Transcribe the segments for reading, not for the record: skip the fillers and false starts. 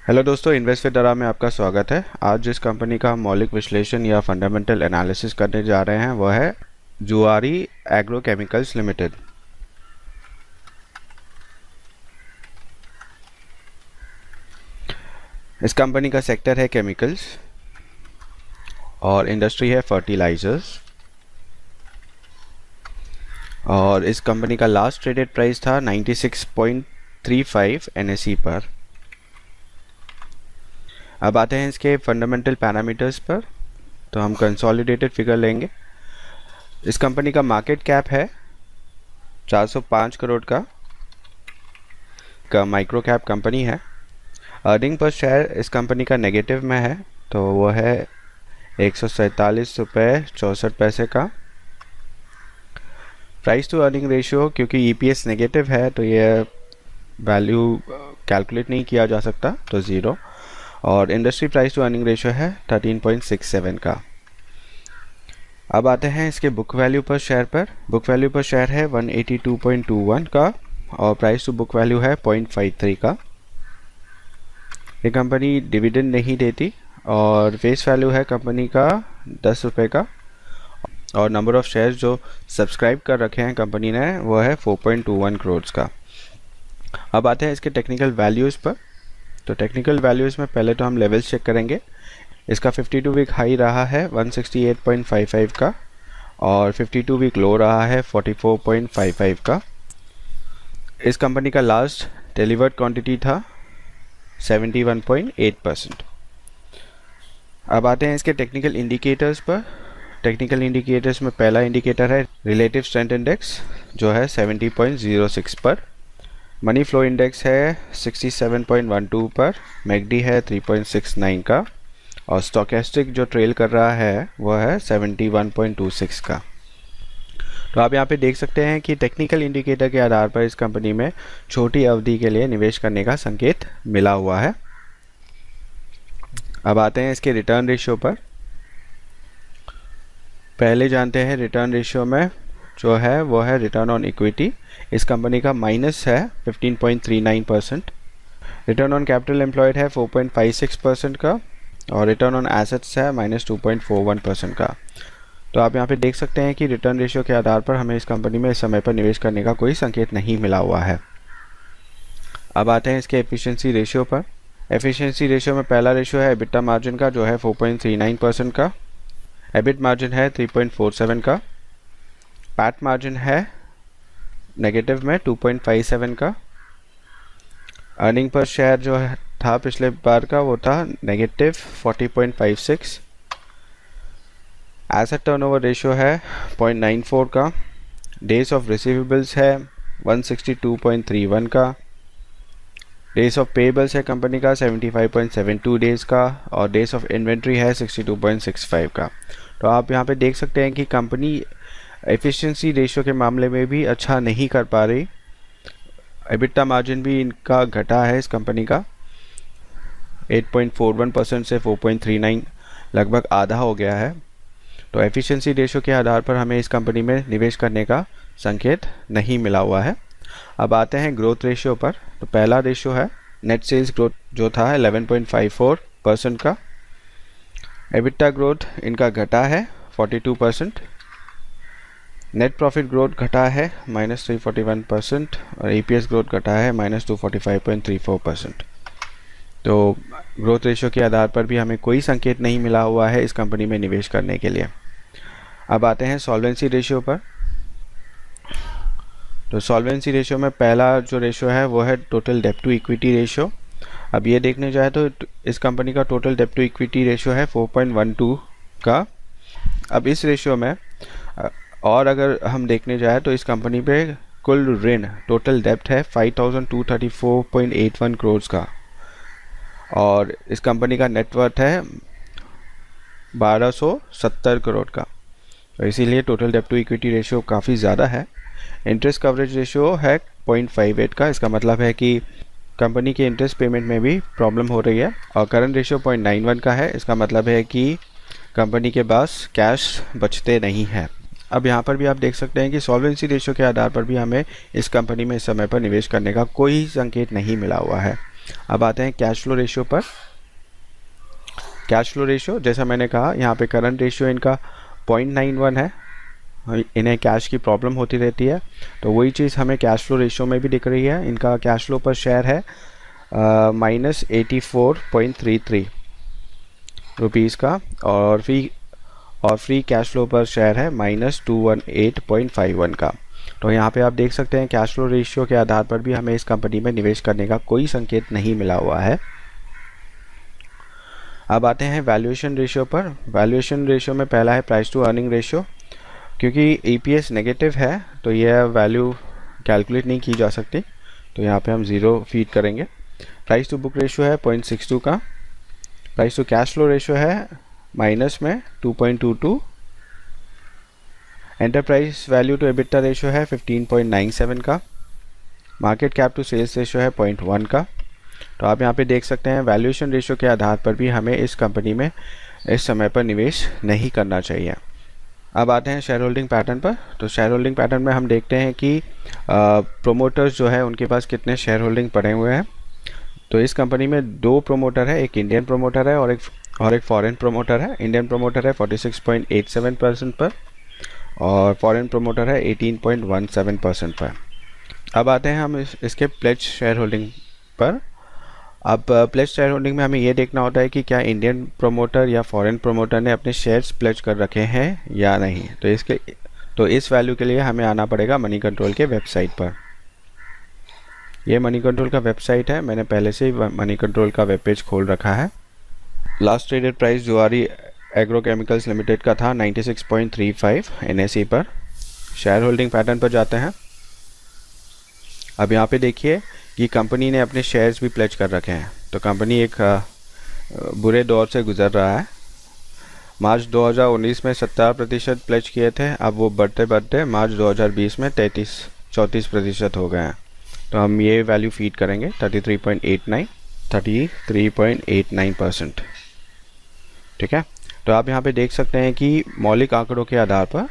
Hello दोस्तों, invest with डरा में आपका स्वागत है। आज जिस कंपनी का हम मौलिक विश्लेषण या फंडामेंटल एनालिसिस करने जा रहे हैं वह है जुआरी एग्रोकेमिकल्स लिमिटेड। इस कंपनी का सेक्टर है केमिकल्स और इंडस्ट्री है फर्टिलाइजर्स। और इस कंपनी का लास्ट ट्रेडेड प्राइस था 96.35 NSE पर। अब आते हैं इसके फंडामेंटल पैरामीटर्स पर। तो हम कंसोलिडेटेड फिगर लेंगे। इस कंपनी का मार्केट कैप है 405 करोड़ का माइक्रो कैप कंपनी है। अर्निंग पर शेयर इस कंपनी का नेगेटिव में है, तो वो है 147 रुपये 64 पैसे का। प्राइस टू अर्निंग रेशियो, क्योंकि EPS नेगेटिव है तो ये वैल्यू कैलकुलेट नहीं किया जा सकता, तो 0। और industry price to earning ratio है 13.67 का। अब आते हैं इसके बुक वैल्यू पर शेयर पर। बुक वैल्यू पर शेयर है 182.21 का और प्राइस टू बुक वैल्यू है 0.53 का। ये कंपनी डिविडेंड नहीं देती और फेस वैल्यू है कंपनी का 10 रुपये का। और नंबर ऑफ शेयर्स जो सब्सक्राइब कर रखे हैं कंपनी ने वो है 4.21 करोड़ का। अब आते हैं इसके टेक्निकल वैल्यूज़ पर। तो टेक्निकल वैल्यूज़ में पहले तो हम लेवल्स चेक करेंगे। इसका 52 वीक हाई रहा है 168.55 का और 52 वीक लो रहा है 44.55 का। इस कंपनी का लास्ट डिलीवर्ड क्वांटिटी था 71.8%। अब आते हैं इसके टेक्निकल इंडिकेटर्स पर। टेक्निकल इंडिकेटर्स में पहला इंडिकेटर है रिलेटिव स्ट्रेंथ इंडेक्स, जो है 70.06 पर। मनी फ्लो इंडेक्स है 67.12 पर। मैकडी है 3.69 का और स्टोकेस्टिक जो ट्रेल कर रहा है वह है 71.26 का। तो आप यहाँ पे देख सकते हैं कि टेक्निकल इंडिकेटर के आधार पर इस कंपनी में छोटी अवधि के लिए निवेश करने का संकेत मिला हुआ है। अब आते हैं इसके रिटर्न रेशियो पर। पहले जानते हैं रिटर्न रेशियो में जो है वो है रिटर्न ऑन इक्विटी। इस कंपनी का माइनस है 15.39%। रिटर्न ऑन कैपिटल एम्प्लॉयड है 4.56% का और रिटर्न ऑन एसेट्स है -2.41% का। तो आप यहाँ पे देख सकते हैं कि रिटर्न रेशियो के आधार पर हमें इस कंपनी में इस समय पर निवेश करने का कोई संकेत नहीं मिला हुआ है। अब आते हैं इसके एफिशिएंसी रेशियो पर। एफिशिएंसी रेशियो में पहला रेशियो है एबिटा मार्जिन का, जो है 4.39% का। एबिट मार्जिन है 3.47 का। पैट मार्जिन है नेगेटिव में 2.57 का। अर्निंग पर शेयर जो है था पिछले बार का वो था नेगेटिव 40.56। एसेट टर्नओवर रेशियो है 0.94 का। डेज ऑफ रिसीवेबल्स है 162.31 का। डेज ऑफ पेबल्स है कंपनी का 75.72 डेज का और डेज ऑफ इन्वेंट्री है 62.65 का। तो आप यहाँ पे देख सकते हैं कि कंपनी एफिशिएंसी रेशियो के मामले में भी अच्छा नहीं कर पा रही। एबिटा मार्जिन भी इनका घटा है इस कंपनी का 8.41% से 4.39, लगभग आधा हो गया है। तो एफिशिएंसी रेशियो के आधार पर हमें इस कंपनी में निवेश करने का संकेत नहीं मिला हुआ है। अब आते हैं ग्रोथ रेशियो पर। तो पहला रेशियो है नेट सेल्स ग्रोथ, जो था 11.54% का। एबिटा ग्रोथ इनका घटा है 42%। नेट प्रॉफिट ग्रोथ घटा है -341% और EPS ग्रोथ घटा है -245.34%। तो ग्रोथ रेशियो के आधार पर भी हमें कोई संकेत नहीं मिला हुआ है इस कंपनी में निवेश करने के लिए। अब आते हैं सॉल्वेंसी रेशियो पर। तो सॉल्वेंसी रेशियो में पहला जो रेशियो है वो है टोटल डेब्ट टू इक्विटी रेशियो। अब ये देखने जाए तो इस कंपनी का टोटल डेब्ट टू इक्विटी रेशियो है 4.12 का। अब इस रेशियो में और अगर हम देखने जाए तो इस कंपनी पे कुल ऋण टोटल डेब्ट है 5234.81 करोड़ का और इस कंपनी का नेटवर्थ है 1270 करोड़ का। तो इसीलिए टोटल डेब्ट टू इक्विटी रेशियो काफ़ी ज़्यादा है। इंटरेस्ट कवरेज रेशियो है 0.58 का। इसका मतलब है कि कंपनी के इंटरेस्ट पेमेंट में भी प्रॉब्लम हो रही है। और करंट रेशियो 0.91 का है। इसका मतलब है कि कंपनी के पास कैश बचते नहीं हैं। अब यहाँ पर भी आप देख सकते हैं कि सॉल्वेंसी रेशियो के आधार पर भी हमें इस कंपनी में इस समय पर निवेश करने का कोई संकेत नहीं मिला हुआ है। अब आते हैं कैश फ्लो रेशियो पर। कैश फ्लो रेशियो जैसा मैंने कहा, यहाँ पे करंट रेशियो इनका 0.91 है। इन्हें कैश की प्रॉब्लम होती रहती है, तो वही चीज़ हमें कैश फ्लो रेशियो में भी दिख रही है। इनका कैश फ्लो पर शेयर है -84.33 रुपीज़ का, और फ्री कैश फ्लो पर शेयर है -218.51 का। तो यहाँ पे आप देख सकते हैं कैश फ्लो रेशियो के आधार पर भी हमें इस कंपनी में निवेश करने का कोई संकेत नहीं मिला हुआ है। अब आते हैं वैल्यूएशन रेशियो पर। वैल्यूएशन रेशियो में पहला है प्राइस टू अर्निंग रेशियो। क्योंकि EPS नेगेटिव है तो यह वैल्यू कैलकुलेट नहीं की जा सकती, तो यहाँ पे हम 0 फीड करेंगे। प्राइस टू बुक रेशियो है 0.62 का। Price to cash flow ratio है माइनस में 2.22। Enterprise value to EBITDA ratio है 15.97 का। Market cap to sales ratio है 0.1 का। तो आप यहाँ पे देख सकते हैं वैल्यूएशन रेशियो के आधार पर भी हमें इस कंपनी में इस समय पर निवेश नहीं करना चाहिए। अब आते हैं शेयर होल्डिंग पैटर्न पर। तो शेयर होल्डिंग पैटर्न में हम देखते हैं कि प्रोमोटर्स जो है उनके पास कितने शेयर होल्डिंग पड़े हुए हैं। तो इस कंपनी में 2 प्रोमोटर है, एक इंडियन प्रोमोटर है और एक फॉरेन प्रोमोटर है। इंडियन प्रोमोटर है 46.87% पर और फॉरेन प्रोमोटर है 18.17% पर। अब आते हैं हम इसके प्लेज शेयर होल्डिंग पर। अब प्लेज शेयर होल्डिंग में हमें ये देखना होता है कि क्या इंडियन प्रोमोटर या फॉरेन प्रोमोटर ने अपने शेयर्स प्लेज कर रखे हैं या नहीं। तो इस वैल्यू के लिए हमें आना पड़ेगा मनी कंट्रोल के वेबसाइट पर। ये मनी कंट्रोल का वेबसाइट है, मैंने पहले से ही मनी कंट्रोल का वेब पेज खोल रखा है। लास्ट ट्रेडेड प्राइस जुआरी एग्रोकेमिकल्स लिमिटेड का था 96.35 NSE पर। शेयर होल्डिंग पैटर्न पर जाते हैं। अब यहाँ पे देखिए कि कंपनी ने अपने शेयर्स भी प्लेज कर रखे हैं। तो कंपनी एक बुरे दौर से गुजर रहा है। मार्च 2019 में 70% प्लेज किए थे, अब वो बढ़ते बढ़ते मार्च 2020 में 34% हो गए हैं। तो हम ये वैल्यू फीड करेंगे 33.89%। ठीक है, तो आप यहाँ पे देख सकते हैं कि मौलिक आंकड़ों के आधार पर,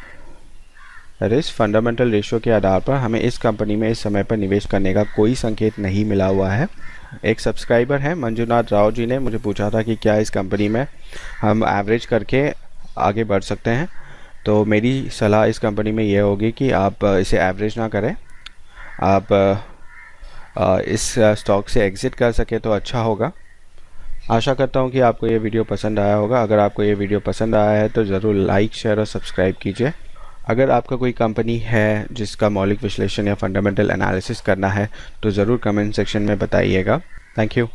दैट इज फंडामेंटल रेशियो के आधार पर हमें इस कंपनी में इस समय पर निवेश करने का कोई संकेत नहीं मिला हुआ है। एक सब्सक्राइबर है मंजुनाथ राव जी ने मुझे पूछा था कि क्या इस कंपनी में हम एवरेज करके आगे बढ़ सकते हैं। तो मेरी सलाह इस कंपनी में यह होगी कि आप इसे एवरेज ना करें, आप इस स्टॉक से एग्ज़िट कर सके तो अच्छा होगा। आशा करता हूँ कि आपको ये वीडियो पसंद आया होगा। अगर आपको ये वीडियो पसंद आया है तो ज़रूर लाइक, शेयर और सब्सक्राइब कीजिए। अगर आपका कोई कंपनी है जिसका मौलिक विश्लेषण या फंडामेंटल एनालिसिस करना है तो ज़रूर कमेंट सेक्शन में बताइएगा। Thank you.